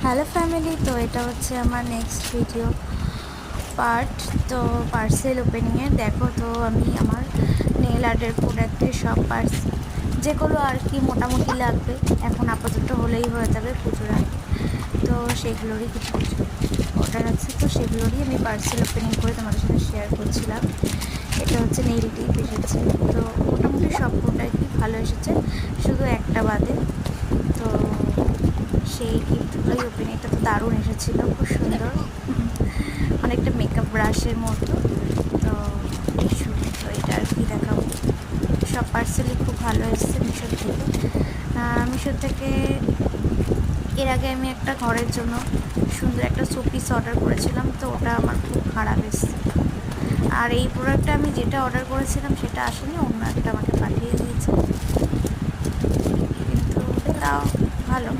Hello family, তো এটা হচ্ছে আমার নেক্সট ভিডিও পার্ট। তো পার্সেল ওপেনিংয়ের দেখো, তো আমি আমার নেল আর্টের প্রোডাক্টের সব যেগুলো আর কি মোটামুটি লাগবে এখন আপাতত হলেই হয়ে যাবে পুজোর আগে। তো সেগুলোরই কিছু কিছু অর্ডার আছে, তো সেগুলোরই আমি পার্সেল ওপেনিং করে তোমাদের সাথে শেয়ার করছিলাম। এটা হচ্ছে নেল টিপ এসেছে, তো মোটামুটি সব প্রোডাক্টই ভালো এসেছে, শুধু একটা বাদে। তো সেই গিফটগুলোই ওপেনিংটা তো দারুণ এসেছিলো, খুব সুন্দর, অনেকটা মেকআপ ব্রাশের মতো। তো তো এটা আর কি দেখাবো। সব পার্সেলই খুব ভালো এসেছে মিশো থেকে। এর আগে আমি একটা ঘরের জন্য সুন্দর একটা শোপিস অর্ডার করেছিলাম, তো ওটা আমার খুব খারাপ এসেছে। আর এই প্রোডাক্টটা আমি যেটা অর্ডার করেছিলাম সেটা আসেনি, অন্য একটা আমাকে পাঠিয়ে দিয়েছে, কিন্তু তাও ভালো।